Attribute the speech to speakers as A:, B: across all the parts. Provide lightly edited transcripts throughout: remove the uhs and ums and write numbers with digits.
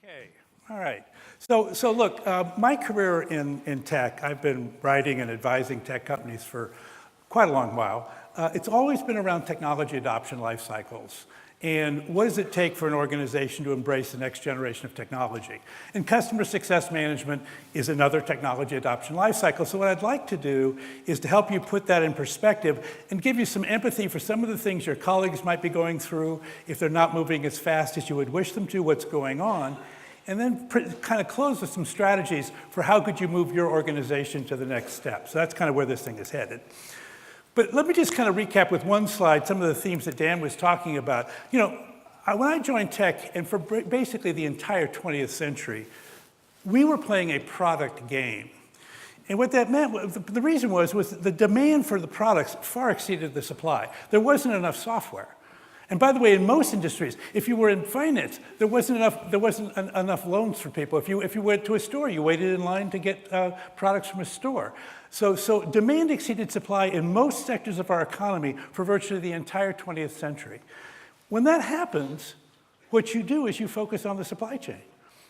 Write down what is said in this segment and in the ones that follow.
A: Okay, all right. So look, my career in tech, I've been writing and advising tech companies for quite a long while. It's always been around technology adoption life cycles. And what does it take for an organization to embrace the next generation of technology? And customer success management is another technology adoption life cycle. So what I'd like to do is to help you put that in perspective and give you some empathy for some of the things your colleagues might be going through if they're not moving as fast as you would wish them to, what's going on. And then kind of close with some strategies for how could you move your organization to the next step. So that's kind of where this thing is headed. But let me just kind of recap with one slide some of the themes that Dan was talking about. You know, when I joined tech, and for basically the entire 20th century, we were playing a product game. And what that meant, the reason was the demand for the products far exceeded the supply. There wasn't enough software. And by the way, in most industries, if you were in finance, there wasn't enough loans for people. If you went to a store, you waited in line to get products from a store. So demand exceeded supply in most sectors of our economy for virtually the entire 20th century. When that happens, what you do is you focus on the supply chain.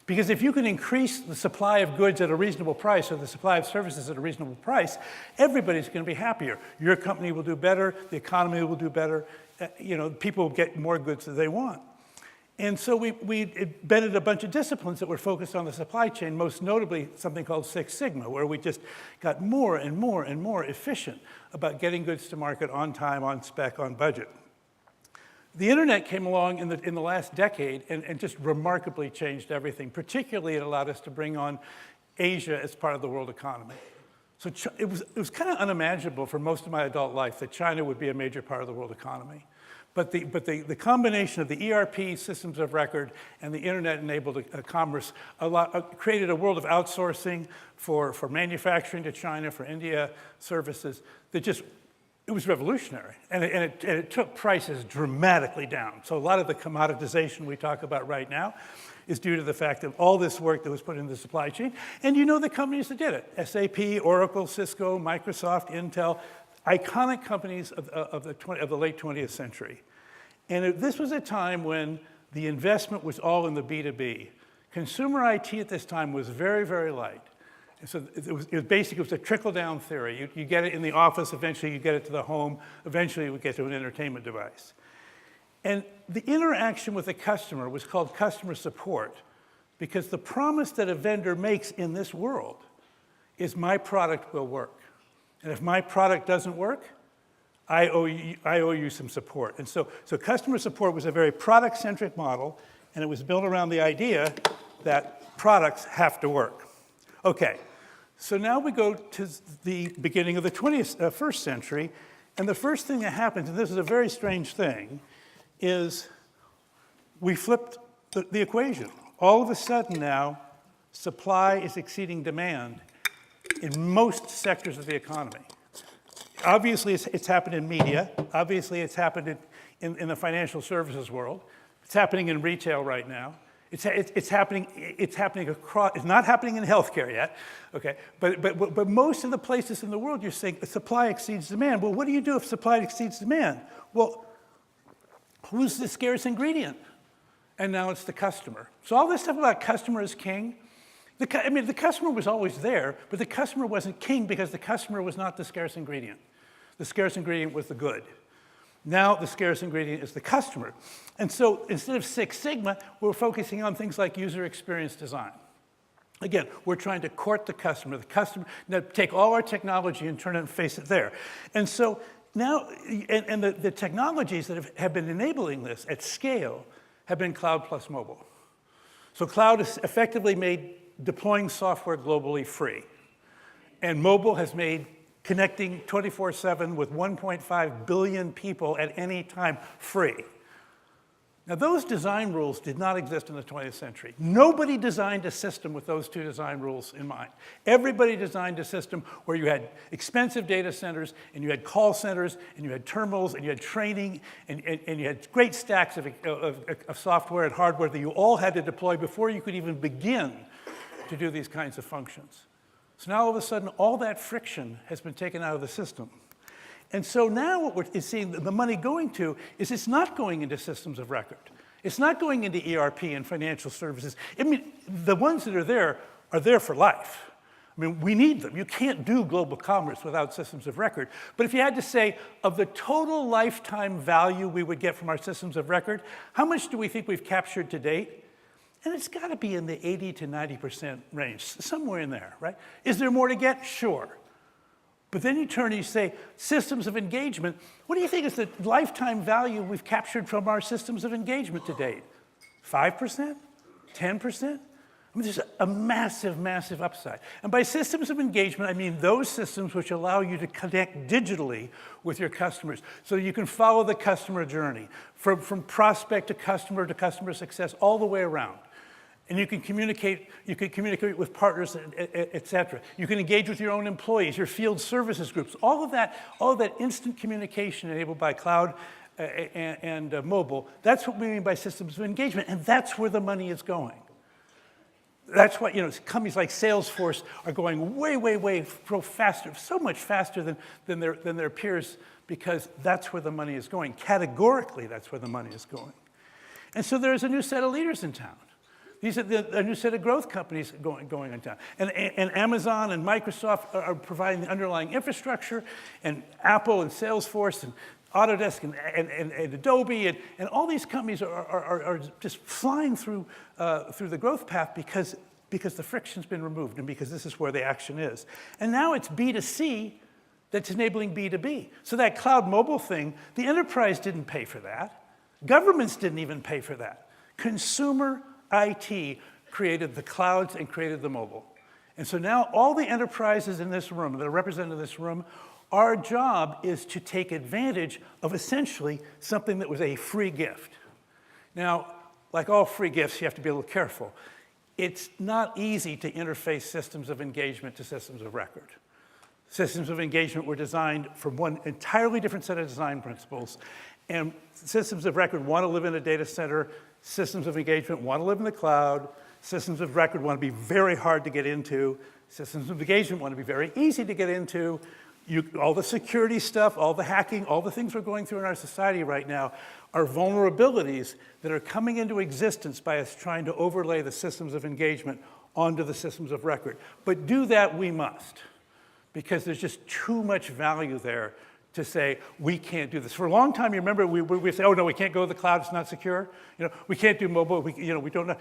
A: Because if you can increase the supply of goods at a reasonable price or the supply of services at a reasonable price, everybody's going to be happier. Your company will do better, the economy will do better, people will get more goods that they want. And so we embedded a bunch of disciplines that were focused on the supply chain, most notably something called Six Sigma, where we just got more and more and more efficient about getting goods to market on time, on spec, on budget. The internet came along in the last decade and just remarkably changed everything. Particularly, it allowed us to bring on Asia as part of the world economy. So it was kind of unimaginable for most of my adult life that China would be a major part of the world economy. But the combination of the ERP systems of record and the internet-enabled commerce created a world of outsourcing for manufacturing to China, for India services, that just, it was revolutionary. And it took prices dramatically down. So a lot of the commoditization we talk about right now is due to the fact of all this work that was put into the supply chain. And you know the companies that did it: SAP, Oracle, Cisco, Microsoft, Intel, iconic companies of the late 20th century. And this was a time when the investment was all in the B2B. Consumer IT at this time was very, very light. And so it was a trickle-down theory. You get it in the office, eventually you get it to the home, eventually you would get to an entertainment device. And the interaction with the customer was called customer support, because the promise that a vendor makes in this world is my product will work. And if my product doesn't work, I owe you some support. And so customer support was a very product-centric model, and it was built around the idea that products have to work. Okay, so now we go to the beginning of the 21st century, and the first thing that happens, and this is a very strange thing, is we flipped the equation. All of a sudden now, supply is exceeding demand in most sectors of the economy. Obviously, it's happened in media. Obviously, it's happened in the financial services world. It's happening in retail right now. It's happening across. It's not happening in healthcare yet, okay? But most of the places in the world, you're saying supply exceeds demand. Well, what do you do if supply exceeds demand? Well, who's the scarce ingredient? And now it's the customer. So all this stuff about customer is king. The customer was always there, but the customer wasn't king because the customer was not the scarce ingredient. The scarce ingredient was the good. Now the scarce ingredient is the customer. And so instead of Six Sigma, we're focusing on things like user experience design. Again, we're trying to court the customer. Now take all our technology and turn it and face it there. And so now, and the technologies that have been enabling this at scale have been cloud plus mobile. So cloud has effectively made deploying software globally free. And mobile has made connecting 24/7 with 1.5 billion people at any time free. Now, those design rules did not exist in the 20th century. Nobody designed a system with those two design rules in mind. Everybody designed a system where you had expensive data centers, and you had call centers, and you had terminals, and you had training, and you had great stacks of software and hardware that you all had to deploy before you could even begin to do these kinds of functions. So now all of a sudden, all that friction has been taken out of the system. And so now what we're seeing the money going to is it's not going into systems of record. It's not going into ERP and financial services. I mean, the ones that are there for life. I mean, we need them. You can't do global commerce without systems of record. But if you had to say, of the total lifetime value we would get from our systems of record, how much do we think we've captured to date? And it's got to be in the 80 to 90% range, somewhere in there, right? Is there more to get? Sure. But then you turn and you say, systems of engagement, what do you think is the lifetime value we've captured from our systems of engagement to date? 5%? 10%? I mean, there's a massive, massive upside. And by systems of engagement, I mean those systems which allow you to connect digitally with your customers so you can follow the customer journey from prospect to customer success, all the way around. And you can communicate with partners, et cetera. You can engage with your own employees, your field services groups, all of that instant communication enabled by cloud and mobile. That's what we mean by systems of engagement, and that's where the money is going. That's why, companies like Salesforce are going way faster, so much faster than their peers, because that's where the money is going. Categorically, that's where the money is going. And so there's a new set of leaders in town. These are a new set of growth companies going in town. And Amazon and Microsoft are providing the underlying infrastructure, and Apple and Salesforce and Autodesk and Adobe and all these companies are just flying through the growth path because the friction's been removed and because this is where the action is. And now it's B2C that's enabling B2B. So that cloud mobile thing, the enterprise didn't pay for that. Governments didn't even pay for that. Consumer IT created the clouds and created the mobile. And so now all the enterprises in this room, that are represented in this room, our job is to take advantage of essentially something that was a free gift. Now, like all free gifts, you have to be a little careful. It's not easy to interface systems of engagement to systems of record. Systems of engagement were designed from one entirely different set of design principles, and systems of record want to live in a data center. Systems of engagement want to live in the cloud. Systems of record want to be very hard to get into. Systems of engagement want to be very easy to get into. All the security stuff, all the hacking, all the things we're going through in our society right now are vulnerabilities that are coming into existence by us trying to overlay the systems of engagement onto the systems of record. But do that we must, because there's just too much value there to say, we can't do this. For a long time, you remember, we say, oh no, we can't go to the cloud, it's not secure. We can't do mobile, we don't know.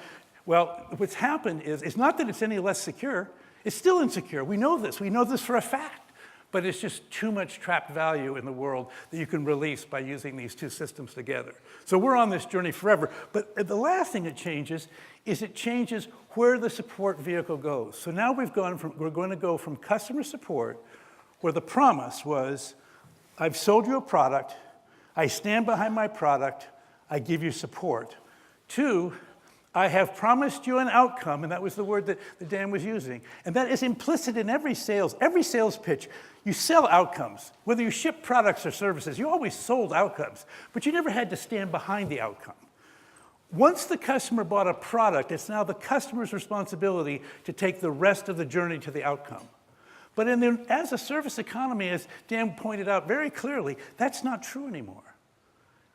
A: Well, what's happened is, it's not that it's any less secure, it's still insecure. We know this for a fact. But it's just too much trapped value in the world that you can release by using these two systems together. So we're on this journey forever. But the last thing it changes is it changes where the support vehicle goes. So now we're going to go from customer support, where the promise was, I've sold you a product, I stand behind my product, I give you support, to I have promised you an outcome, and that was the word that Dan was using. And that is implicit in every sales pitch. You sell outcomes. Whether you ship products or services, you always sold outcomes, but you never had to stand behind the outcome. Once the customer bought a product, it's now the customer's responsibility to take the rest of the journey to the outcome. But in the as-a-service economy, as Dan pointed out very clearly, that's not true anymore.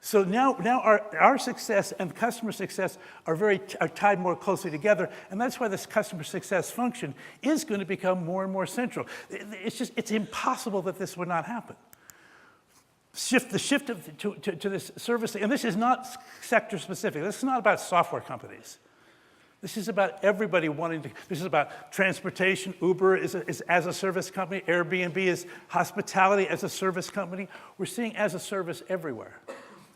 A: So now our success and customer success are tied more closely together, and that's why this customer success function is going to become more and more central. It's impossible that this would not happen. The shift to this service, and this is not sector specific. This is not about software companies. This is about everybody this is about transportation. Uber is as a service company. Airbnb is hospitality as a service company. We're seeing as a service everywhere.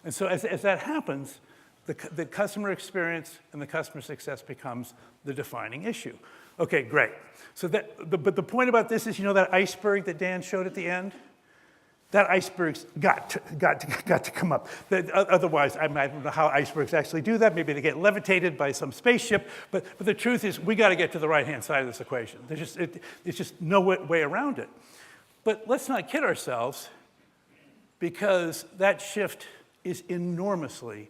A: And so as that happens, the customer experience and the customer success becomes the defining issue. Okay, great. So but the point about this is, that iceberg that Dan showed at the end? That iceberg's got to come up. Otherwise, I don't know how icebergs actually do that. Maybe they get levitated by some spaceship. But the truth is, we got to get to the right-hand side of this equation. There's just no way around it. But let's not kid ourselves, because that shift is enormously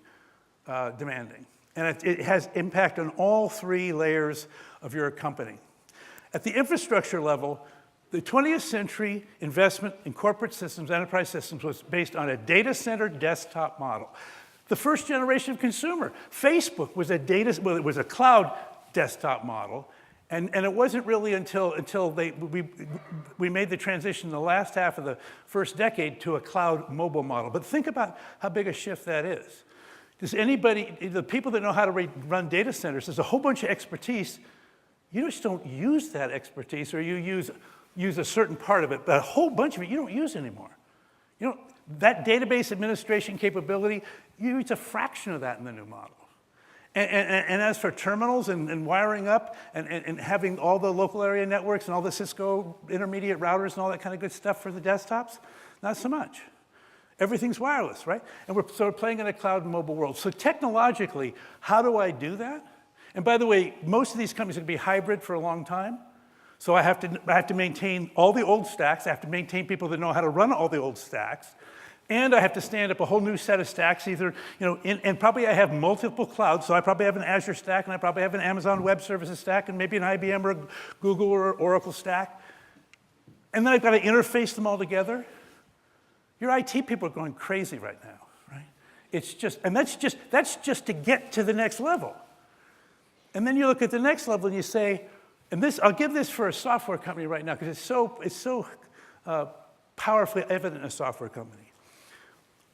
A: demanding. And it has impact on all three layers of your company. At the infrastructure level, the 20th century investment in corporate systems, enterprise systems, was based on a data center desktop model. The first generation of consumer. Facebook was it was a cloud desktop model, and it wasn't really until we made the transition in the last half of the first decade to a cloud mobile model. But think about how big a shift that is. Does anybody, the people that know how to run data centers, there's a whole bunch of expertise. You just don't use that expertise, or you use a certain part of it, but a whole bunch of it you don't use anymore. That database administration capability, you use a fraction of that in the new model. And as for terminals and wiring up and having all the local area networks and all the Cisco intermediate routers and all that kind of good stuff for the desktops, not so much. Everything's wireless, right? And we're playing in a cloud and mobile world. So technologically, how do I do that? And by the way, most of these companies are going to be hybrid for a long time. So I have to maintain all the old stacks. I have to maintain people that know how to run all the old stacks. And I have to stand up a whole new set of stacks, either, and probably I have multiple clouds. So I probably have an Azure stack, and I probably have an Amazon Web Services stack, and maybe an IBM or a Google or Oracle stack. And then I've got to interface them all together. Your IT people are going crazy right now, right? It's just, and that's just to get to the next level. And then you look at the next level and you say, and this, I'll give this for a software company right now, because it's so powerfully evident in a software company.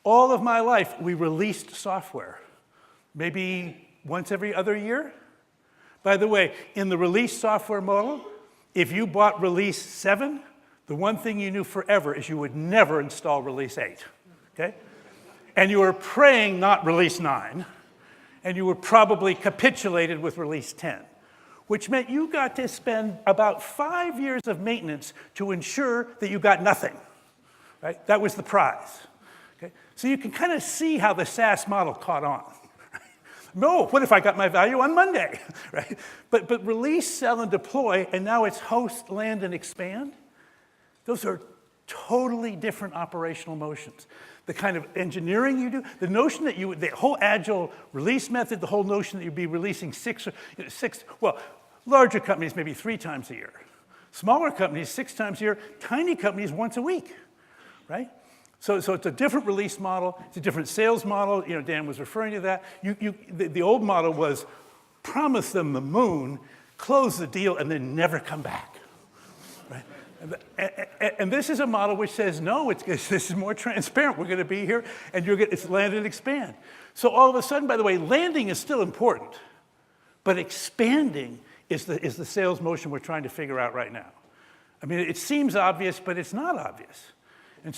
A: All of my life, we released software, maybe once every other year. By the way, in the release software model, if you bought release 7, the one thing you knew forever is you would never install release 8, okay? And you were praying not release 9, and you were probably capitulated with release 10, which meant you got to spend about 5 years of maintenance to ensure that you got nothing, right? That was the prize. Okay? So you can kind of see how the SaaS model caught on. No, what if I got my value on Monday? Right? But release, sell, and deploy, and now it's host, land, and expand. Those are totally different operational motions. The kind of engineering you do, the notion that the whole agile release method, the whole notion that you'd be releasing well, larger companies maybe 3 times a year. Smaller companies 6 times a year. Tiny companies once a week, right? So it's a different release model. It's a different sales model. Dan was referring to that. The old model was promise them the moon, close the deal, and then never come back. Right? And this is a model which says, no, this is more transparent. We're going to be here, and it's land and expand. So all of a sudden, by the way, landing is still important, but expanding is the sales motion we're trying to figure out right now. I mean, it seems obvious, but it's not obvious. And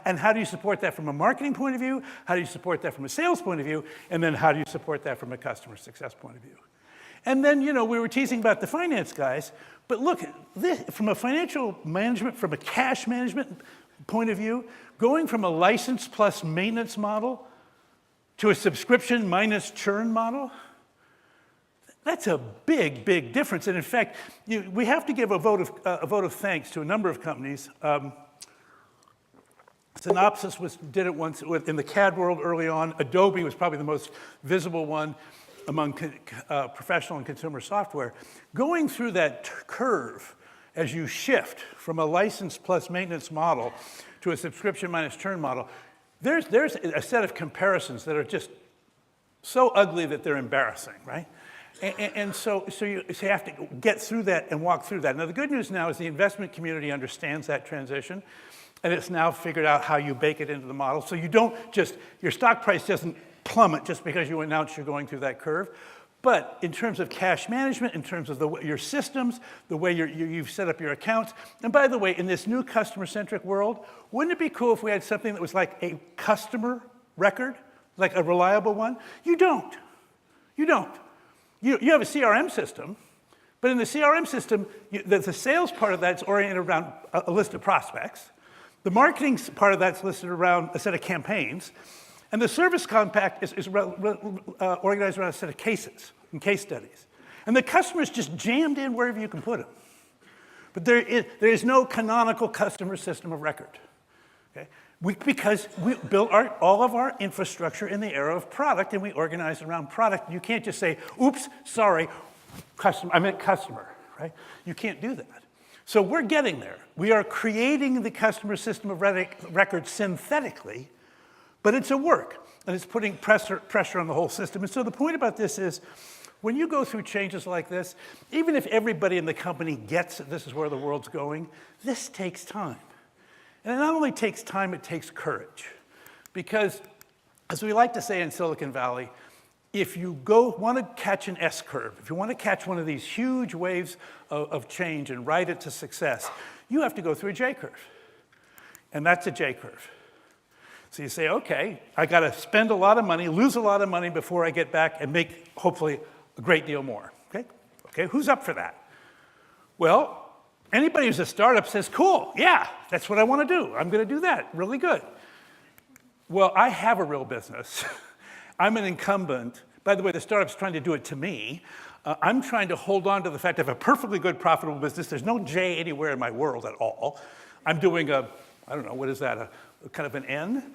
A: and how do you support that from a marketing point of view? How do you support that from a sales point of view? And then how do you support that from a customer success point of view? And then, we were teasing about the finance guys, but look, from a financial management, from a cash management point of view, going from a license plus maintenance model to a subscription minus churn model, that's a big, big difference. And in fact, we have to give a vote of thanks to a number of companies. Synopsys did it once in the CAD world early on. Adobe was probably the most visible one among professional and consumer software. Going through that curve as you shift from a license plus maintenance model to a subscription minus churn model, there's a set of comparisons that are just so ugly that they're embarrassing, right? And so you have to get through that and walk through that. Now, the good news now is the investment community understands that transition, and it's now figured out how you bake it into the model. So you don't your stock price doesn't plummet just because you announce you're going through that curve. But in terms of cash management, in terms of your systems, the way you've set up your accounts, and by the way, in this new customer-centric world, wouldn't it be cool if we had something that was like a customer record, like a reliable one? You don't. You don't. You have a CRM system, but in the CRM system, the sales part of that's oriented around a list of prospects. The marketing part of that's listed around a set of campaigns. And the service compact is organized around a set of cases and case studies. And the customer's just jammed in wherever you can put them. But there is no canonical customer system of record. Okay? Because we built all of our infrastructure in the era of product, and we organize around product. You can't just say, oops, sorry, I meant customer, right? You can't do that. So we're getting there. We are creating the customer system of record synthetically, but it's a work. and it's putting pressure on the whole system. And so the point about this is, when you go through changes like this, even if everybody in the company gets that this is where the world's going, this takes time. And it not only takes time, it takes courage. Because, as we like to say in Silicon Valley, if you want to catch an S-curve, if you want to catch one of these huge waves of change and ride it to success, you have to go through a J-curve. And that's a J-curve. So you say, okay, I got to spend a lot of money, lose a lot of money before I get back and make, hopefully, a great deal more. Okay, who's up for that? Well, anybody who's a startup says, cool, yeah, that's what I want to do. I'm going to do that, really good. Well, I have a real business. I'm an incumbent. By the way, the startup's trying to do it to me. I'm trying to hold on to the fact I have a perfectly good, profitable business. There's no J anywhere in my world at all. I'm doing I don't know, what is that, a kind of an N?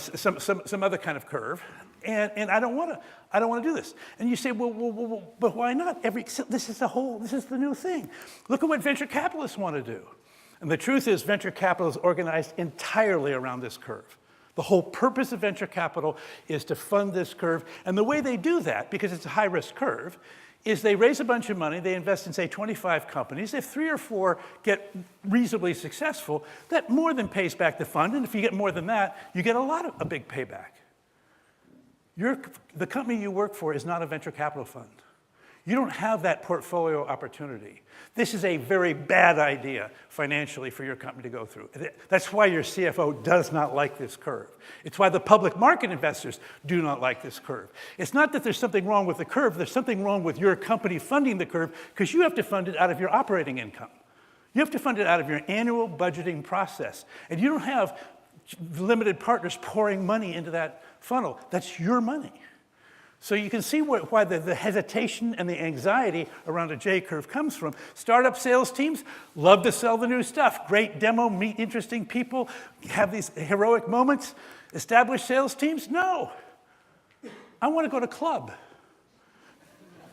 A: Some other kind of curve. And I don't want to do this. And you say, well, but why not? This is the new thing. Look at what venture capitalists want to do. And the truth is, venture capital is organized entirely around this curve. The whole purpose of venture capital is to fund this curve. And the way they do that, because it's a high-risk curve, is they raise a bunch of money, they invest in, say, 25 companies. If 3 or 4 get reasonably successful, that more than pays back the fund. And if you get more than that, you get a big payback. The company you work for is not a venture capital fund. You don't have that portfolio opportunity. This is a very bad idea financially for your company to go through. That's why your CFO does not like this curve. It's why the public market investors do not like this curve. It's not that there's something wrong with the curve. There's something wrong with your company funding the curve, because you have to fund it out of your operating income. You have to fund it out of your annual budgeting process. And you don't have limited partners pouring money into that funnel. That's your money. So you can see why the hesitation and the anxiety around a J-curve comes from. Startup sales teams love to sell the new stuff. Great demo, meet interesting people, have these heroic moments. Established sales teams, no. I want to go to club.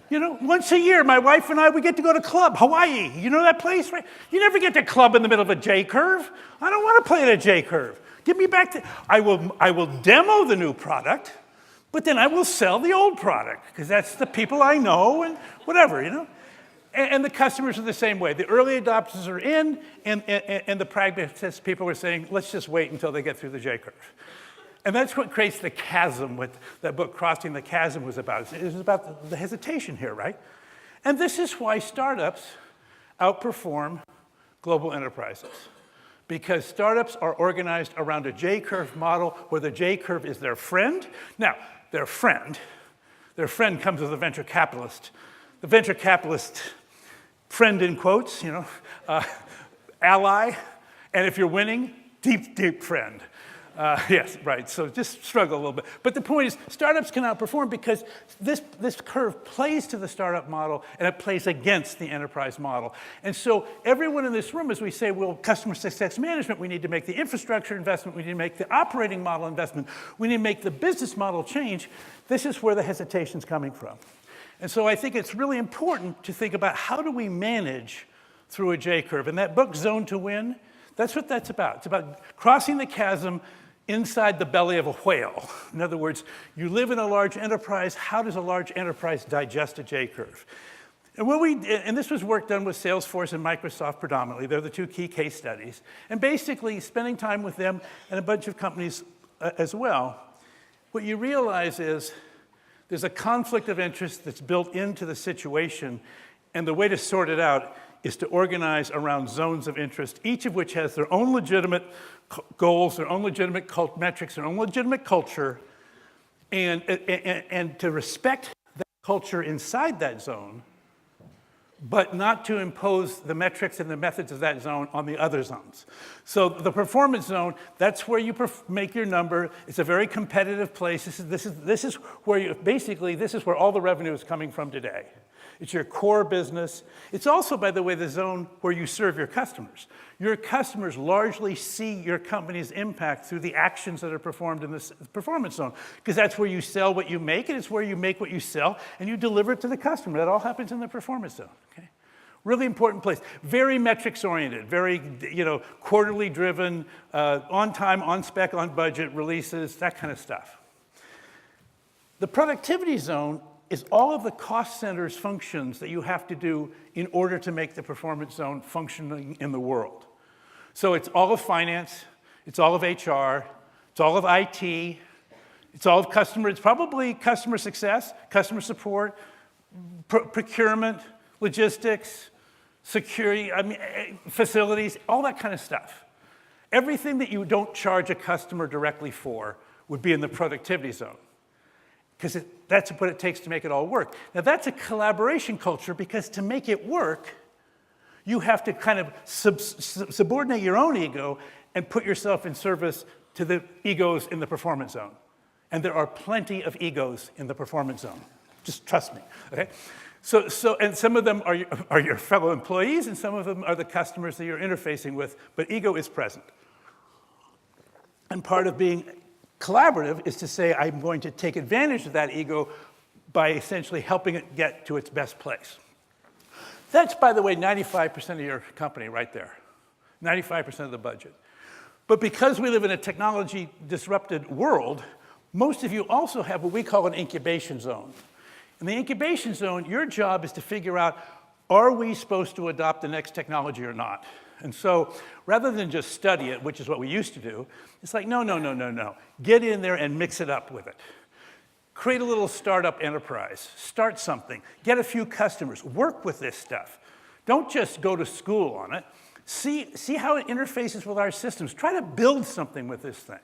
A: Once a year, my wife and I, we get to go to club, Hawaii. You know that place, right? You never get to club in the middle of a J-curve. I don't want to play at a J-curve. Give me back to, I will demo the new product, but then I will sell the old product, because that's the people I know and whatever, And the customers are the same way. The early adopters are in, and the pragmatist people are saying, let's just wait until they get through the J-curve. And that's what creates the chasm, what that book, Crossing the Chasm, was about. It was about the hesitation here, right? And this is why startups outperform global enterprises. Because startups are organized around a J-curve model where the J-curve is their friend. Now, their friend comes with a venture capitalist. The venture capitalist, friend in quotes, ally, and if you're winning, deep, deep friend. Yes, right, so just struggle a little bit. But the point is, startups can outperform because this curve plays to the startup model and it plays against the enterprise model. And so everyone in this room, as we say, well, customer success management, we need to make the infrastructure investment, we need to make the operating model investment, we need to make the business model change. This is where the hesitation's coming from. And so I think it's really important to think about how do we manage through a J-curve. And that book, Zone to Win, that's what that's about. It's about crossing the chasm inside the belly of a whale. In other words, you live in a large enterprise. How does a large enterprise digest a J-curve? And this was work done with Salesforce and Microsoft predominantly. They're the 2 key case studies. And basically, spending time with them and a bunch of companies as well, what you realize is there's a conflict of interest that's built into the situation, and the way to sort it out is to organize around zones of interest, each of which has their own legitimate goals, their own legitimate metrics, their own legitimate culture, and to respect that culture inside that zone, but not to impose the metrics and the methods of that zone on the other zones. So the performance zone, that's where you make your number. It's a very competitive place. This is where all the revenue is coming from today. It's your core business. It's also, by the way, the zone where you serve your customers. Your customers largely see your company's impact through the actions that are performed in this performance zone, because that's where you sell what you make, and it's where you make what you sell, and you deliver it to the customer. That all happens in the performance zone. Okay? Really important place. Very metrics-oriented, very quarterly driven, on time, on spec, on budget, releases, that kind of stuff. The productivity zone is all of the cost centers functions that you have to do in order to make the performance zone functioning in the world. So it's all of finance, it's all of HR, it's all of IT, it's all of customer, it's probably customer success, customer support, procurement, logistics, security, facilities, all that kind of stuff. Everything that you don't charge a customer directly for would be in the productivity zone, because that's what it takes to make it all work. Now that's a collaboration culture, because to make it work, you have to kind of subordinate your own ego and put yourself in service to the egos in the performance zone. And there are plenty of egos in the performance zone. Just trust me, okay? And some of them are your fellow employees, and some of them are the customers that you're interfacing with, but ego is present. And part of being collaborative is to say, I'm going to take advantage of that ego by essentially helping it get to its best place. That's, by the way, 95% of your company right there, 95% of the budget. But because we live in a technology-disrupted world, most of you also have what we call an incubation zone. In the incubation zone, your job is to figure out, are we supposed to adopt the next technology or not? And so rather than just study it, which is what we used to do, it's like, no. Get in there and mix it up with it. Create a little startup enterprise. Start something. Get a few customers. Work with this stuff. Don't just go to school on it. See how it interfaces with our systems. Try to build something with this thing.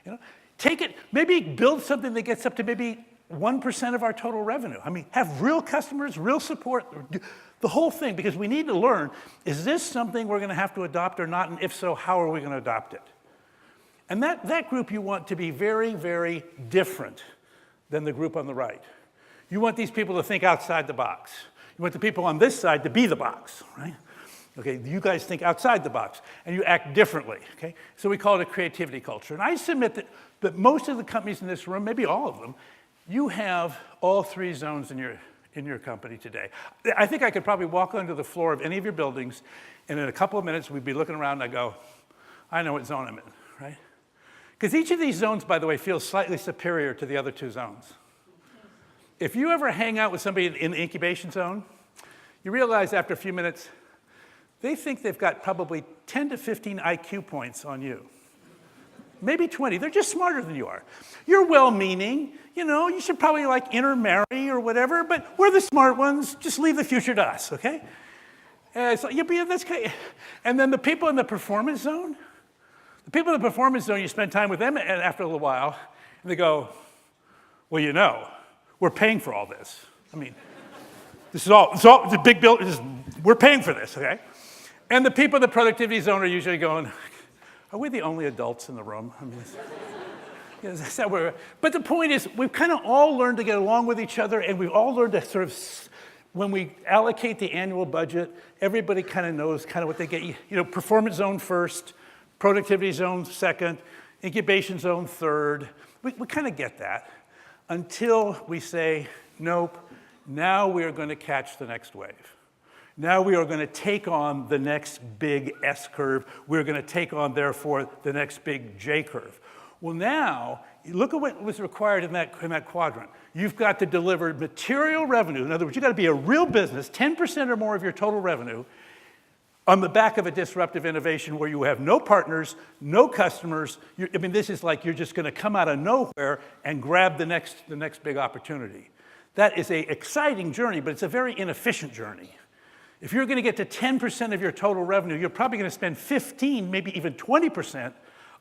A: You know? Take it, maybe build something that gets up to maybe 1% of our total revenue. Have real customers, real support, the whole thing, because we need to learn, is this something we're going to have to adopt or not, and if so, how are we going to adopt it? And that group you want to be very, very different than the group on the right. You want these people to think outside the box. You want the people on this side to be the box, right? Okay, you guys think outside the box, and you act differently, okay? So we call it a creativity culture. And I submit that most of the companies in this room, maybe all of them, you have all three zones in your company today. I think I could probably walk onto the floor of any of your buildings, and in a couple of minutes, we'd be looking around and I go, I know what zone I'm in, right? Because each of these zones, by the way, feels slightly superior to the other two zones. If you ever hang out with somebody in the incubation zone, you realize after a few minutes, they think they've got probably 10 to 15 IQ points on you. Maybe 20. They're just smarter than you are. You're well-meaning. You should probably intermarry or whatever, but we're the smart ones. Just leave the future to us, okay? And then the people in the performance zone, you spend time with them after a little while, and they go, well, we're paying for all this. This is all the big bill. We're paying for this, okay? And the people in the productivity zone are usually going, are we the only adults in the room? But the point is, we've kind of all learned to get along with each other, and we've all learned to sort of, when we allocate the annual budget, everybody kind of knows kind of what they get. Performance zone first, productivity zone second, incubation zone third. We kind of get that until we say, nope, now we are going to catch the next wave. Now we are going to take on the next big S curve. We're going to take on, therefore, the next big J curve. Well, now, look at what was required in that quadrant. You've got to deliver material revenue. In other words, you've got to be a real business, 10% or more of your total revenue, on the back of a disruptive innovation where you have no partners, no customers. This is like you're just going to come out of nowhere and grab the next big opportunity. That is an exciting journey, but it's a very inefficient journey. If you're going to get to 10% of your total revenue, you're probably going to spend 15, maybe even 20%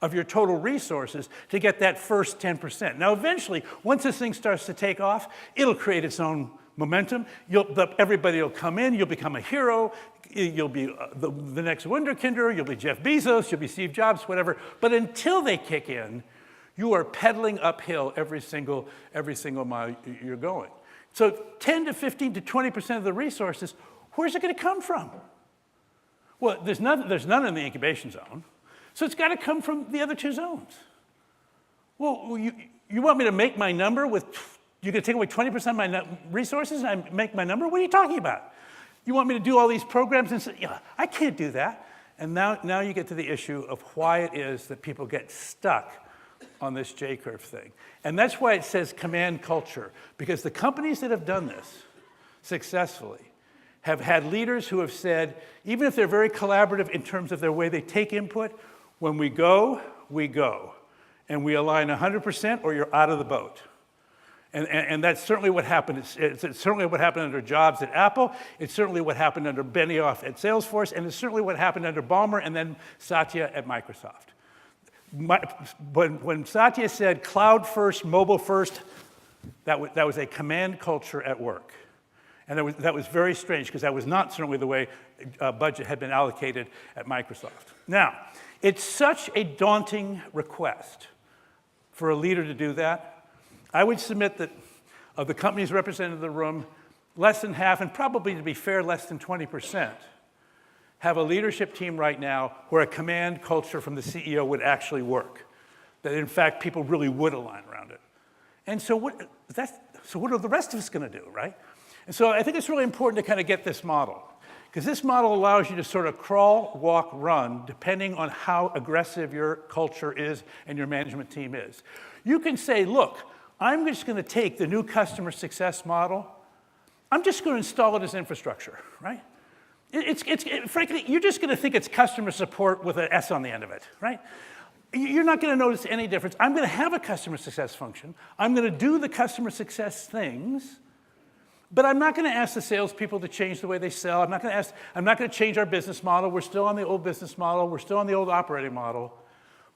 A: of your total resources to get that first 10%. Now, eventually, once this thing starts to take off, it'll create its own momentum. Everybody will come in. You'll become a hero. You'll be the next Wunderkinder. You'll be Jeff Bezos. You'll be Steve Jobs, whatever. But until they kick in, you are pedaling uphill every single mile you're going. So 10 to 15 to 20% of the resources, where's it going to come from? Well, there's none in the incubation zone, so it's got to come from the other two zones. Well, you want me to make my number with, you're going to take away 20% of my resources and I make my number? What are you talking about? You want me to do all these programs and say, yeah, I can't do that. And now you get to the issue of why it is that people get stuck on this J-curve thing. And that's why it says command culture, because the companies that have done this successfully have had leaders who have said, even if they're very collaborative in terms of their way they take input, when we go, and we align 100% or you're out of the boat. And that's certainly what happened. It's certainly what happened under Jobs at Apple. It's certainly what happened under Benioff at Salesforce. And it's certainly what happened under Ballmer and then Satya at Microsoft. When Satya said cloud first, mobile first, that was a command culture at work. And that was very strange because that was not certainly the way budget had been allocated at Microsoft. Now, it's such a daunting request for a leader to do that. I would submit that of the companies represented in the room, less than half, and probably to be fair, less than 20%, have a leadership team right now where a command culture from the CEO would actually work. That in fact, people really would align around it. And so what are the rest of us going to do, right? And so I think it's really important to kind of get this model. Because this model allows you to sort of crawl, walk, run, depending on how aggressive your culture is and your management team is. You can say, look, I'm just going to take the new customer success model. I'm just going to install it as infrastructure, right? Frankly, you're just going to think it's customer support with an S on the end of it, right? You're not going to notice any difference. I'm going to have a customer success function. I'm going to do the customer success things, but I'm not going to ask the salespeople to change the way they sell. I'm not going to change our business model. We're still on the old business model. We're still on the old operating model.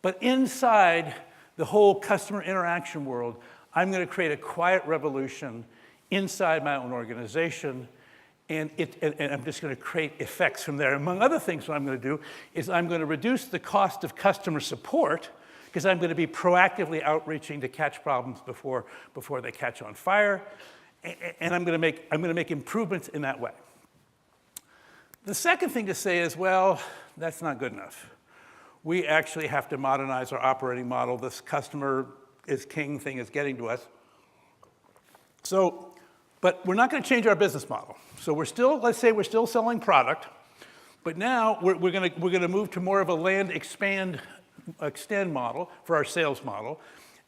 A: But inside the whole customer interaction world, I'm going to create a quiet revolution inside my own organization, and I'm just going to create effects from there. Among other things, what I'm going to do is I'm going to reduce the cost of customer support because I'm going to be proactively outreaching to catch problems before they catch on fire, and I'm going to make improvements in that way. The second thing to say is, well, that's not good enough. We actually have to modernize our operating model. This customer is king thing is getting to us. So, but we're not going to change our business model. So let's say we're still selling product, but now we're going to move to more of a land extend model for our sales model.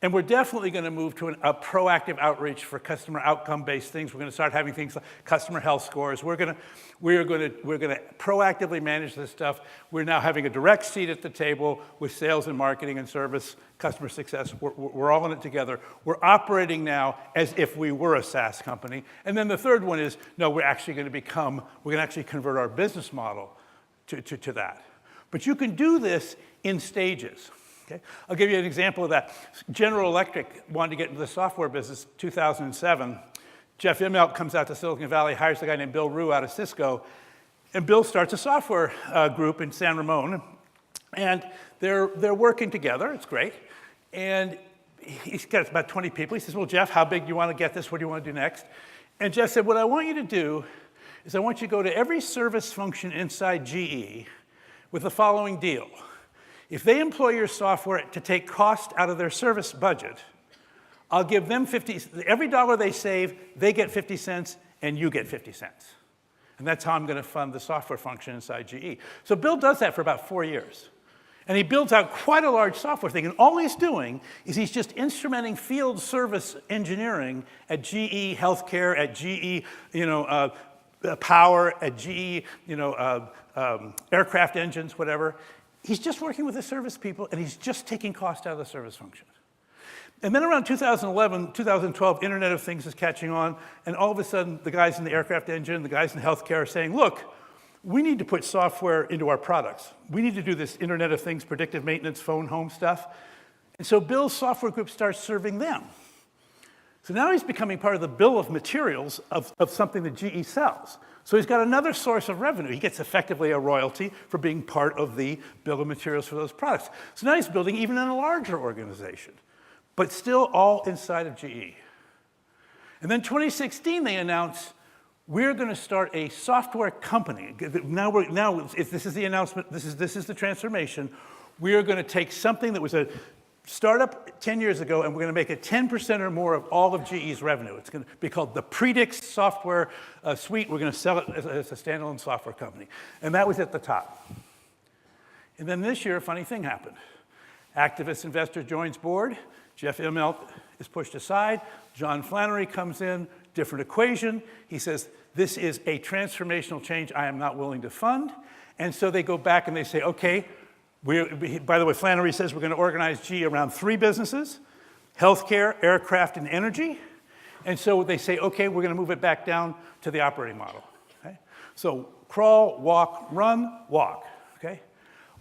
A: And we're definitely going to move to a proactive outreach for customer outcome-based things. We're going to start having things like customer health scores. We're going to proactively manage this stuff. We're now having a direct seat at the table with sales and marketing and service, customer success. We're all in it together. We're operating now as if we were a SaaS company. And then the third one is, no, we're going to actually convert our business model to that. But you can do this in stages. Okay? I'll give you an example of that. General Electric wanted to get into the software business 2007. Jeff Immelt comes out to Silicon Valley, hires a guy named Bill Rue out of Cisco, and Bill starts a software group in San Ramon, and they're working together. It's great. And he's got about 20 people. He says, well, Jeff, how big do you want to get this? What do you want to do next? And Jeff said, what I want you to do is I want you to go to every service function inside GE with the following deal. If they employ your software to take cost out of their service budget, I'll give them every dollar they save, they get 50 cents, and you get 50 cents. And that's how I'm going to fund the software function inside GE. So Bill does that for about 4 years. And he builds out quite a large software thing. And all he's doing is he's just instrumenting field service engineering at GE Healthcare, at GE, Power, at GE, aircraft engines, whatever. He's just working with the service people, and he's just taking cost out of the service function. And then around 2011, 2012, Internet of Things is catching on, and all of a sudden, the guys in the aircraft engine, the guys in healthcare are saying, look, we need to put software into our products. We need to do this Internet of Things, predictive maintenance, phone, home stuff. And so Bill's software group starts serving them. So now he's becoming part of the bill of materials of something that GE sells. So he's got another source of revenue. He gets effectively a royalty for being part of the bill of materials for those products. So now he's building even in a larger organization, but still all inside of GE. And then 2016, they announced, we're going to start a software company. This is the announcement, this is the transformation. We are going to take something that was a startup 10 years ago, and we're going to make it 10% or more of all of GE's revenue. It's going to be called the Predix software suite. We're going to sell it as a standalone software company. And that was at the top. And then this year, a funny thing happened. Activist investor joins board. Jeff Immelt is pushed aside. John Flannery comes in, different equation. He says, this is a transformational change I am not willing to fund. And so they go back and they say, okay, by the way, Flannery says we're going to organize G around 3 businesses: healthcare, aircraft, and energy. And so they say, okay, we're going to move it back down to the operating model. Okay? So crawl, walk, run, walk. Okay?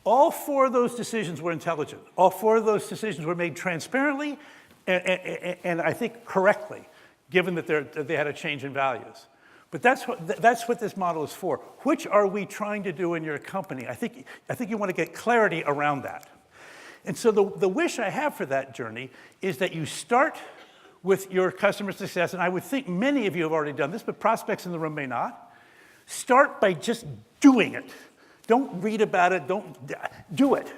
A: All 4 of those decisions were intelligent. All 4 of those decisions were made transparently and I think correctly, given that they had a change in values. But that's what this model is for. Which are we trying to do in your company? I think you want to get clarity around that. And so the wish I have for that journey is that you start with your customer success, and I would think many of you have already done this, but prospects in the room may not. Start by just doing it. Don't read about it, don't do it.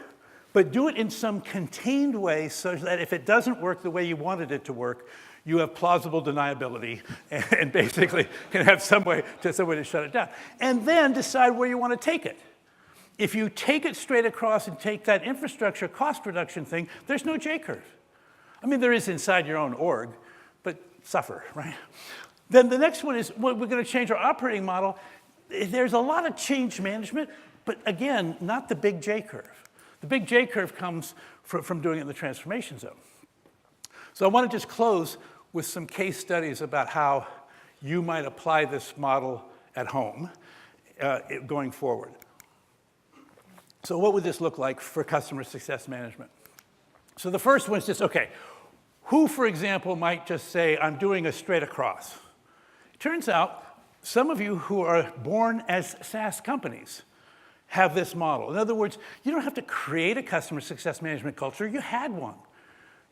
A: But do it in some contained way so that if it doesn't work the way you wanted it to work, you have plausible deniability and basically can have some way to shut it down. And then decide where you want to take it. If you take it straight across and take that infrastructure cost reduction thing, there's no J-curve. I mean, there is inside your own org, but suffer, right? Then the next one is, well, we're going to change our operating model. There's a lot of change management, but again, not the big J-curve. The big J-curve comes from doing it in the transformation zone. So I want to just close with some case studies about how you might apply this model at home going forward. So what would this look like for customer success management? So the first one is just, okay, who, for example, might just say, I'm doing a straight across? It turns out some of you who are born as SaaS companies have this model. In other words, you don't have to create a customer success management culture. You had one.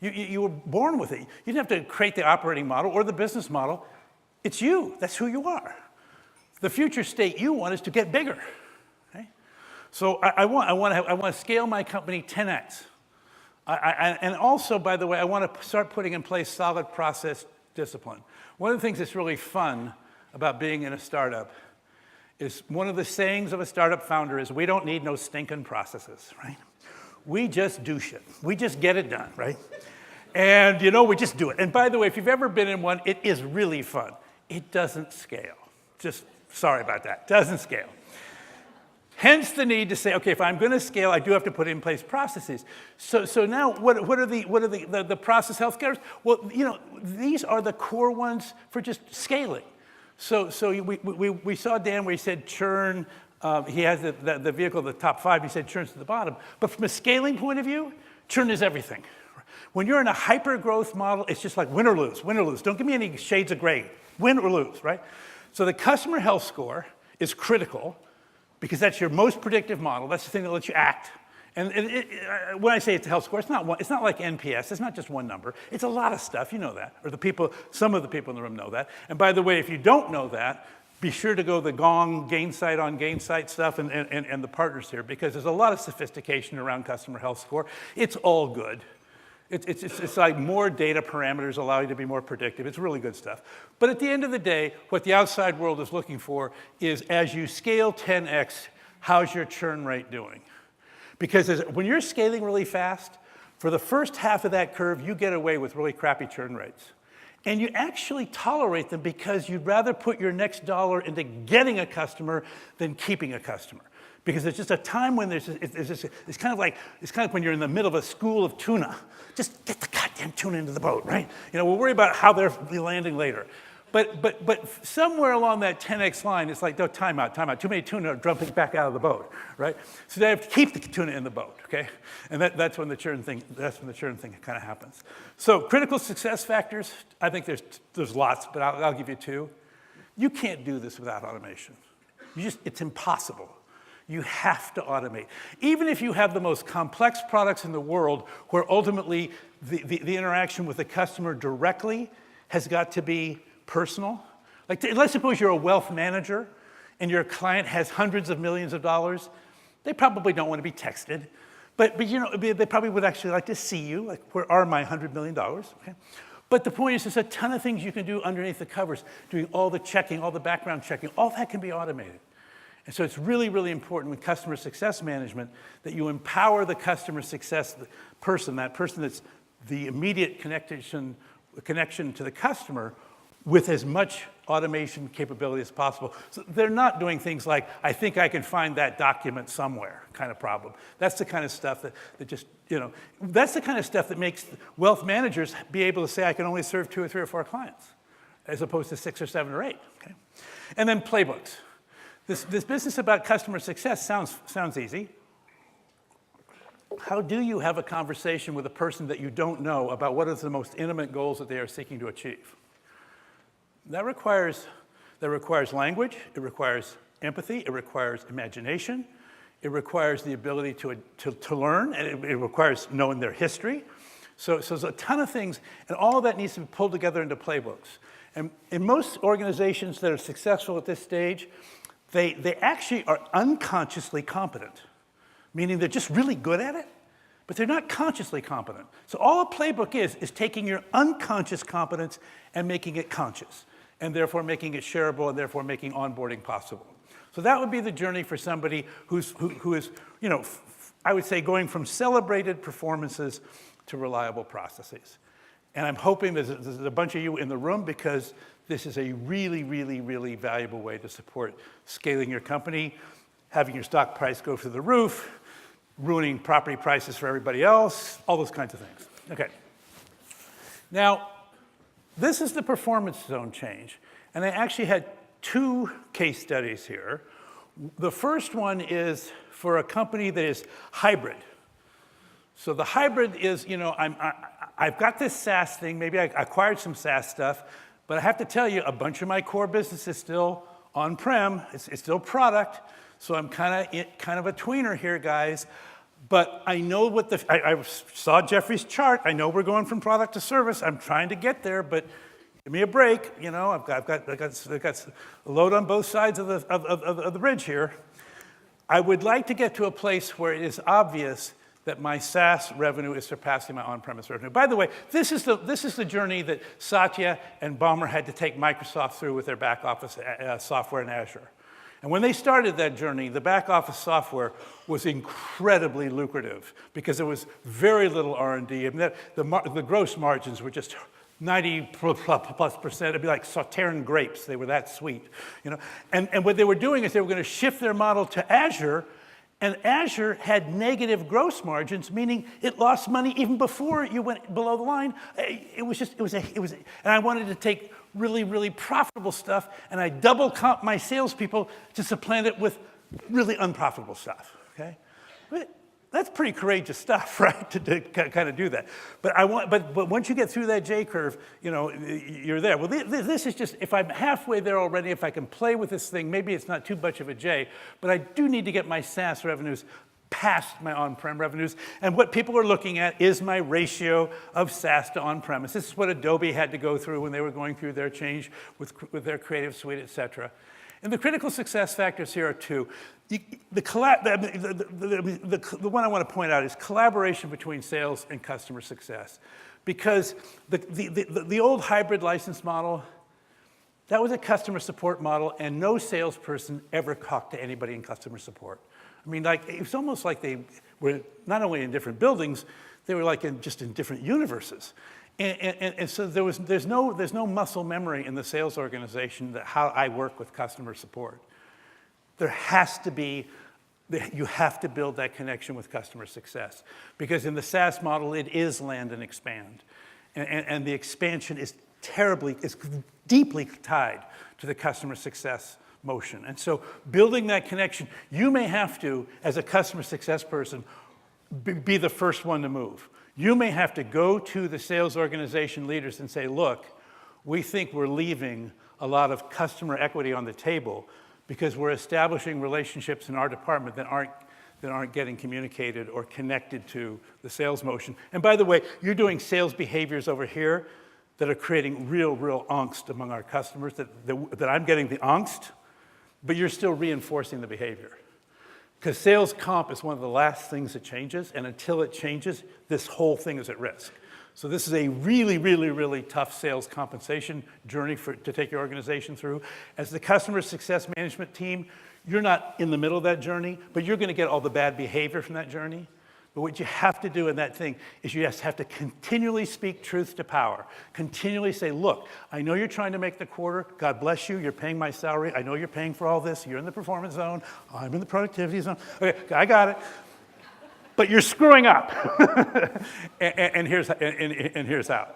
A: You were born with it. You didn't have to create the operating model or the business model. It's you. That's who you are. The future state you want is to get bigger. Okay? So I want to scale my company 10x. And also, by the way, I want to start putting in place solid process discipline. One of the things that's really fun about being in a startup is one of the sayings of a startup founder is, we don't need no stinking processes, right? We just do shit. We just get it done, right? And, we just do it. And by the way, if you've ever been in one, it is really fun. It doesn't scale. Just sorry about that. Doesn't scale. Hence the need to say, okay, if I'm going to scale, I do have to put in place processes. So now, what are the process healthcare? Well, these are the core ones for just scaling. So we saw Dan where he said churn. He has the vehicle, the top 5. He said churn's to the bottom. But from a scaling point of view, churn is everything. When you're in a hyper-growth model, it's just like win or lose, win or lose. Don't give me any shades of gray. Win or lose, right? So the customer health score is critical because that's your most predictive model. That's the thing that lets you act. And when I say it's a health score, it's not like NPS. It's not just one number. It's a lot of stuff. You know that. Or some of the people in the room know that. And by the way, if you don't know that, be sure to go the Gong, Gainsight on Gainsight stuff and the partners here, because there's a lot of sophistication around customer health score. It's all good. It's like more data parameters allow you to be more predictive. It's really good stuff. But at the end of the day, what the outside world is looking for is, as you scale 10x, how's your churn rate doing? Because when you're scaling really fast, for the first half of that curve, you get away with really crappy churn rates. And you actually tolerate them because you'd rather put your next dollar into getting a customer than keeping a customer. Because there's just a time when it's kind of like when you're in the middle of a school of tuna. Just get the goddamn tuna into the boat, right? We'll worry about how they're landing later. But somewhere along that 10x line, it's like, no, time out. Too many tuna are jumping back out of the boat, right? So they have to keep the tuna in the boat, okay? And that's when the churn thing kind of happens. So critical success factors, I think there's lots, but I'll give you 2. You can't do this without automation. It's impossible. You have to automate. Even if you have the most complex products in the world, where ultimately the interaction with the customer directly has got to be personal. Like, let's suppose you're a wealth manager and your client has hundreds of millions of dollars. They probably don't want to be texted, but they probably would actually like to see you. Like, where are my $100 million? Okay? But the point is, there's a ton of things you can do underneath the covers, doing all the checking, all the background checking. All that can be automated. And so it's really, really important with customer success management that you empower the customer success person, that person that's the immediate connection to the customer, with as much automation capability as possible. So they're not doing things like, I think I can find that document somewhere kind of problem. That's the kind of stuff that just, that's the kind of stuff that makes wealth managers be able to say, I can only serve 2 or 3 or 4 clients, as opposed to 6 or 7 or 8, okay? And then playbooks. This business about customer success sounds easy. How do you have a conversation with a person that you don't know about what are the most intimate goals that they are seeking to achieve? That requires language, it requires empathy, it requires imagination, it requires the ability to learn, and it requires knowing their history. So there's a ton of things, and all of that needs to be pulled together into playbooks. And in most organizations that are successful at this stage, they actually are unconsciously competent, meaning they're just really good at it, but they're not consciously competent. So all a playbook is taking your unconscious competence and making it conscious, and therefore making it shareable, and therefore making onboarding possible. So that would be the journey for somebody who is, I would say, going from celebrated performances to reliable processes. And I'm hoping there's a bunch of you in the room, because this is a really, really, really valuable way to support scaling your company, having your stock price go through the roof, ruining property prices for everybody else, all those kinds of things. Okay. Now, this is the performance zone change. And I actually had 2 case studies here. The first one is for a company that is hybrid. So the hybrid is, I've got this SaaS thing, maybe I acquired some SaaS stuff, but I have to tell you, a bunch of my core business is still on-prem, it's still product, so I'm kind of a tweener here, guys. But I know what I saw Geoffrey's chart, I know we're going from product to service, I'm trying to get there, but give me a break, I've got a load on both sides of the bridge here. I would like to get to a place where it is obvious that my SaaS revenue is surpassing my on-premise revenue. By the way, this is the journey that Satya and Ballmer had to take Microsoft through with their back office software in Azure. And when they started that journey, the back office software was incredibly lucrative because there was very little R&D. I mean, the gross margins were just 90+%. It'd be like sauternes grapes. They were that sweet, And what they were doing is they were going to shift their model to Azure. And Azure had negative gross margins, meaning it lost money even before you went below the line. And I wanted to take really, really profitable stuff, and I double comp my salespeople to supplant it with really unprofitable stuff, okay? But that's pretty courageous stuff, right, to kind of do that. But once you get through that J curve, you're there. Well, this is just, if I'm halfway there already, if I can play with this thing, maybe it's not too much of a J, but I do need to get my SaaS revenues past my on-prem revenues. And what people are looking at is my ratio of SaaS to on-premise. This is what Adobe had to go through when they were going through their change with their Creative Suite, et cetera. And the critical success factors here are 2. The one I want to point out is collaboration between sales and customer success. Because the old hybrid license model, that was a customer support model, and no salesperson ever talked to anybody in customer support. I mean, it was almost like they were not only in different buildings, they were just in different universes. And so there's no muscle memory in the sales organization that how I work with customer support. There has to be, you have to build that connection with customer success. Because in the SaaS model, it is land and expand. And the expansion is deeply tied to the customer success motion. And so building that connection, you may have to, as a customer success person, be the first one to move. You may have to go to the sales organization leaders and say, look, we think we're leaving a lot of customer equity on the table because we're establishing relationships in our department that aren't getting communicated or connected to the sales motion. And by the way, you're doing sales behaviors over here that are creating real angst among our customers, that I'm getting the angst, but you're still reinforcing the behavior. Because sales comp is one of the last things that changes, and until it changes, this whole thing is at risk. So this is a really, really, really tough sales compensation journey to take your organization through. As the customer success management team, you're not in the middle of that journey, but you're going to get all the bad behavior from that journey. But what you have to do in that thing is you just have to continually speak truth to power. Continually say, look, I know you're trying to make the quarter. God bless you. You're paying my salary. I know you're paying for all this. You're in the performance zone. I'm in the productivity zone. Okay, I got it. But you're screwing up. and here's how.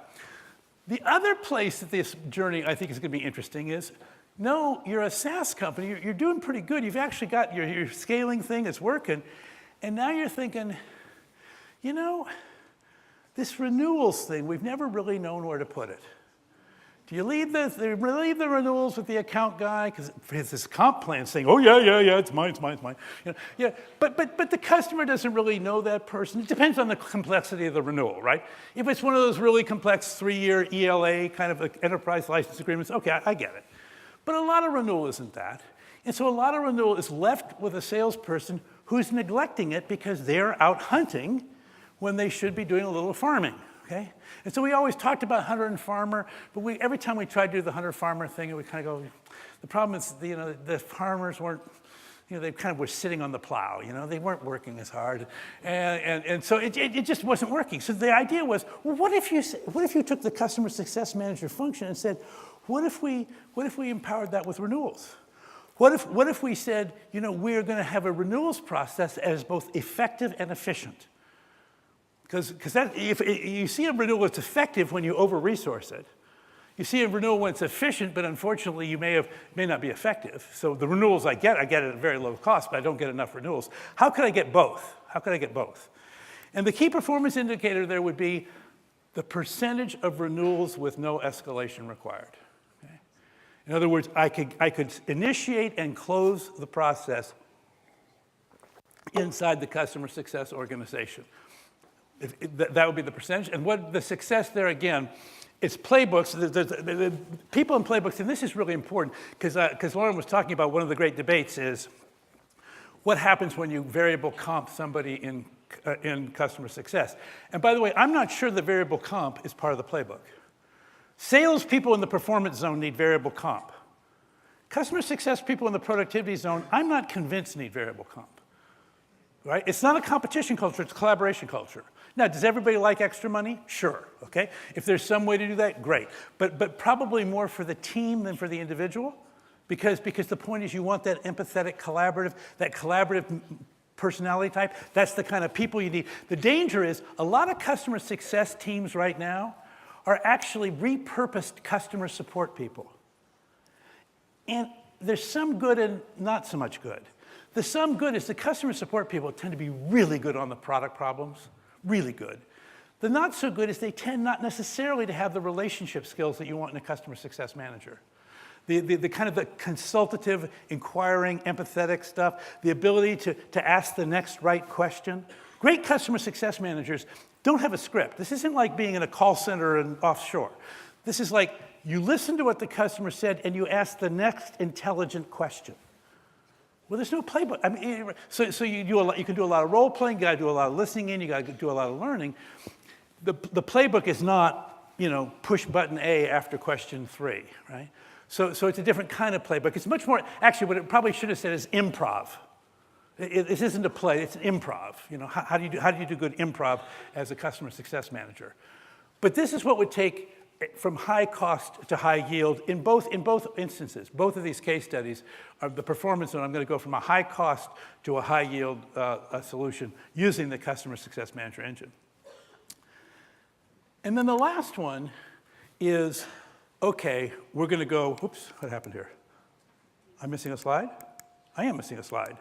A: The other place that this journey I think is going to be interesting is, no, you're a SaaS company. You're doing pretty good. You've actually got your scaling thing. It's working. And now you're thinking, you know, this renewals thing, we've never really known where to put it. Do you leave the renewals with the account guy? Because it's this comp plan saying, oh, yeah, it's mine. You know, yeah, but the customer doesn't really know that person. It depends on the complexity of the renewal, right? If it's one of those really complex 3-year ELA kind of enterprise license agreements, okay, I get it. But a lot of renewal isn't that. And so a lot of renewal is left with a salesperson who's neglecting it because they're out hunting when they should be doing a little farming, okay? And so we always talked about hunter and farmer, but every time we tried to do the hunter-farmer thing, we kind of go, the problem is, you know, the farmers weren't, you know, they kind of were sitting on the plow, you know, they weren't working as hard. And so it just wasn't working. So the idea was, well, what if you took the customer success manager function and said, what if we empowered that with renewals? What if we said, you know, we're going to have a renewals process that is both effective and efficient? Because if you see a renewal that's effective when you over-resource it. You see a renewal when it's efficient, but unfortunately you may not be effective. So the renewals I get at a very low cost, but I don't get enough renewals. How could I get both? How could I get both? And the key performance indicator there would be the percentage of renewals with no escalation required. Okay? In other words, I could initiate and close the process inside the customer success organization. That would be the percentage. And what the success there, again, it's playbooks. The people in playbooks, and this is really important, because Lauren was talking about one of the great debates is, what happens when you variable comp somebody in customer success? And by the way, I'm not sure the variable comp is part of the playbook. Salespeople in the performance zone need variable comp. Customer success people in the productivity zone, I'm not convinced need variable comp. Right? It's not a competition culture, it's a collaboration culture. Now, does everybody like extra money? Sure, okay? If there's some way to do that, great. But probably more for the team than for the individual, because the point is you want that empathetic, collaborative personality type. That's the kind of people you need. The danger is a lot of customer success teams right now are actually repurposed customer support people. And there's some good and not so much good. The some good is the customer support people tend to be really good on the product problems, really good. The not so good is they tend not necessarily to have the relationship skills that you want in a customer success manager. The kind of the consultative, inquiring, empathetic stuff, the ability to ask the next right question. Great customer success managers don't have a script. This isn't like being in a call center and offshore. This is like you listen to what the customer said and you ask the next intelligent question. Well, there's no playbook. I mean, so you can do a lot of role playing. You got to do a lot of listening in. You got to do a lot of learning. The playbook is not, you know, push button A after question 3, right? So it's a different kind of playbook. It's much more. Actually, what it probably should have said is improv. It isn't a play. It's improv. You know, how do you do good improv as a customer success manager? But this is what would take from high cost to high yield in both instances. Both of these case studies are the performance zone. I'm going to go from a high cost to a high yield solution using the customer success manager engine. And then the last one is, okay, we're going to go, whoops, what happened here? I'm missing a slide? I am missing a slide.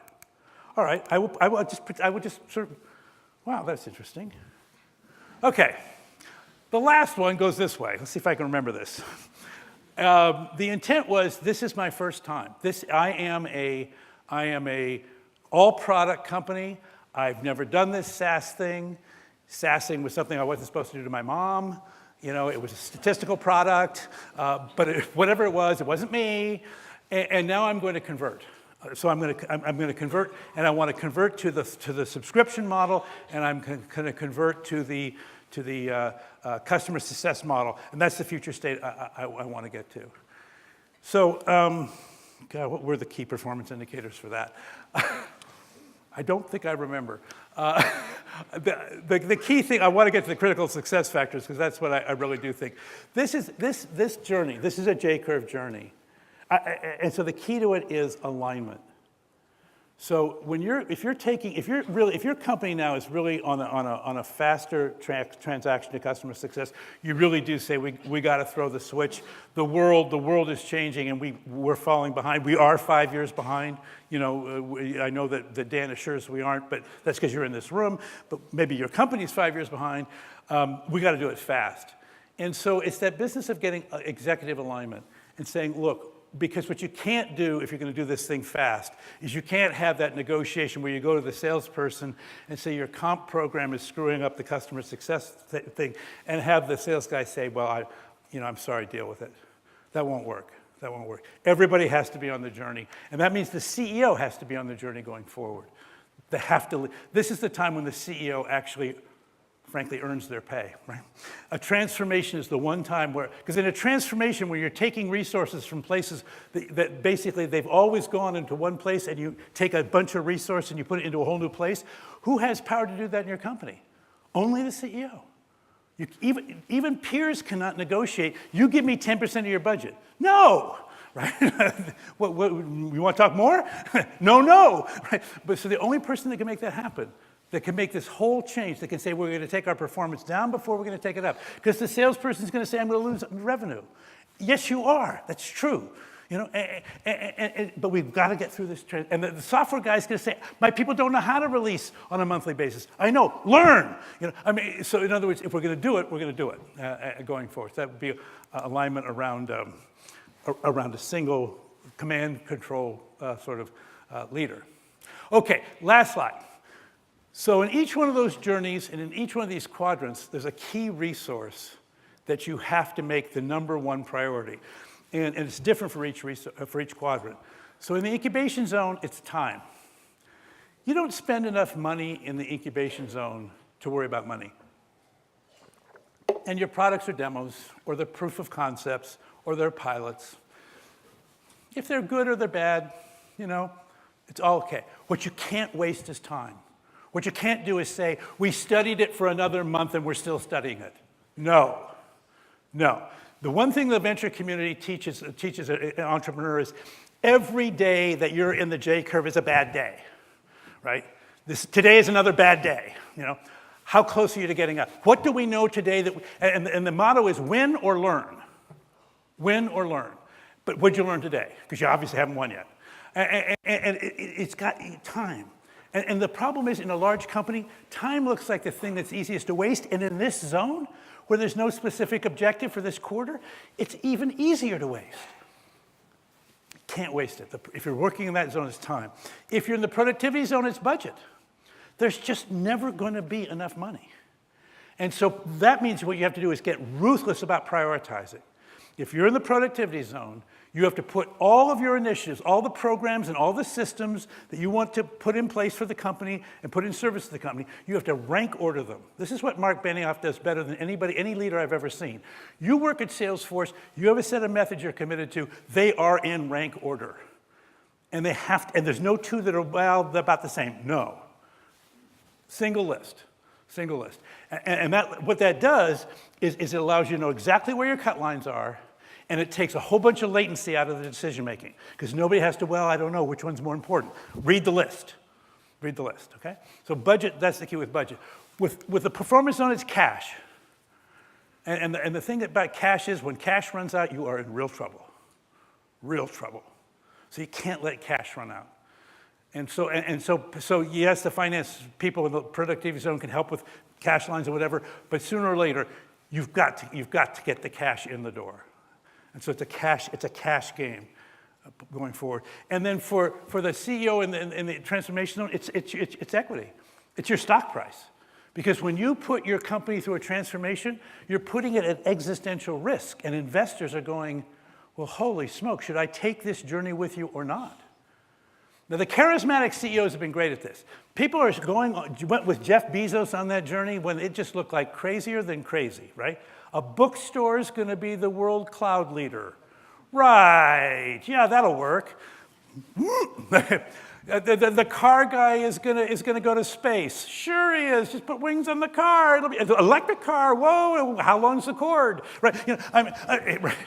A: All right, I would just sort of, wow, that's interesting. Okay. The last one goes this way. Let's see if I can remember this. The intent was, this is my first time. I am a all-product company. I've never done this SaaS thing. SaaSing was something I wasn't supposed to do to my mom. You know, it was a statistical product, but whatever it wasn't me. And now I'm going to convert. So I'm going to convert, and I want to convert to the subscription model, and I'm going to convert to the to the customer success model. And that's the future state I want to get to. So, God, what were the key performance indicators for that? I don't think I remember. The key thing, I want to get to the critical success factors because that's what I really do think. This journey, this is a J-curve journey. And so the key to it is alignment. So if your company now is really on a faster transaction to customer success, you really do say we got to throw the switch. The world is changing and we're falling behind. We are 5 years behind. You know, I know that Dan assures we aren't, but that's because you're in this room. But maybe your company's 5 years behind. We got to do it fast. And so it's that business of getting executive alignment and saying, look. Because what you can't do if you're going to do this thing fast is you can't have that negotiation where you go to the salesperson and say your comp program is screwing up the customer success thing and have the sales guy say, well, I'm sorry, deal with it. That won't work. That won't work. Everybody has to be on the journey. And that means the CEO has to be on the journey going forward. They have to. This is the time when the CEO actually frankly, earns their pay, right? A transformation is the one time where, because in a transformation where you're taking resources from places that basically they've always gone into one place and you take a bunch of resources and you put it into a whole new place, who has power to do that in your company? Only the CEO. Even peers cannot negotiate, you give me 10% of your budget. No, right? You want to talk more? No, right? But so the only person that can make that happen that can make this whole change, that can say we're going to take our performance down before we're going to take it up. Because the salesperson's going to say, I'm going to lose revenue. Yes, you are. That's true. You know, but we've got to get through this trend. And the software guy's going to say, my people don't know how to release on a monthly basis. I know, learn. You know, I mean, so in other words, if we're going to do it, we're going to do it going forward. So that would be alignment around a single command control sort of leader. Okay, last slide. So in each one of those journeys and in each one of these quadrants, there's a key resource that you have to make the number one priority. And it's different for each quadrant. So in the incubation zone, it's time. You don't spend enough money in the incubation zone to worry about money. And your products are demos, or they're proof of concepts, or they're pilots. If they're good or they're bad, you know, it's all okay. What you can't waste is time. What you can't do is say, we studied it for another month and we're still studying it. No. The one thing the venture community teaches an entrepreneur is every day that you're in the J-curve is a bad day, right? Today is another bad day, you know? How close are you to getting up? What do we know today and the motto is win or learn. Win or learn. But what'd you learn today? Because you obviously haven't won yet. And it's got time. And the problem is, in a large company, time looks like the thing that's easiest to waste. And in this zone, where there's no specific objective for this quarter, it's even easier to waste. Can't waste it. If you're working in that zone, it's time. If you're in the productivity zone, it's budget. There's just never going to be enough money. And so that means what you have to do is get ruthless about prioritizing. If you're in the productivity zone, you have to put all of your initiatives, all the programs and all the systems that you want to put in place for the company and put in service to the company, you have to rank order them. This is what Mark Benioff does better than anybody, any leader I've ever seen. You work at Salesforce, you have a set of methods you're committed to, they are in rank order. And they have to, and there's no two that are, well, they're about the same. No. Single list. And what that does is it allows you to know exactly where your cut lines are. And it takes a whole bunch of latency out of the decision making because nobody has to, well, I don't know which one's more important. Read the list, okay? So budget, that's the key with budget. With the performance zone, it's cash. And the thing about cash is when cash runs out, you are in real trouble. So you can't let cash run out. And so yes, the finance people in the productivity zone can help with cash lines or whatever, but sooner or later, you've got to get the cash in the door. And so it's a cash game going forward. And then for the CEO in the transformation zone, it's equity. It's your stock price. Because when you put your company through a transformation, you're putting it at existential risk. And investors are going, well, holy smoke, should I take this journey with you or not? Now, the charismatic CEOs have been great at this. People went with Jeff Bezos on that journey when it just looked like crazier than crazy, right? A bookstore is going to be the world cloud leader. Right, yeah, that'll work. The car guy is gonna go to space. Sure he is. Just put wings on the car. It'll be an electric car. Whoa! How long's the cord? Right? Right.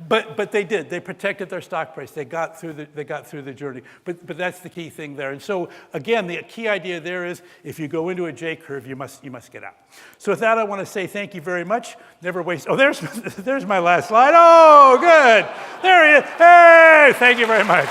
A: But they did. They protected their stock price. They got through the journey. But that's the key thing there. And so again, the key idea there is if you go into a J curve, you must get out. So with that, I want to say thank you very much. Never waste. Oh, there's my last slide. Oh, good. There he is. Hey, thank you very much.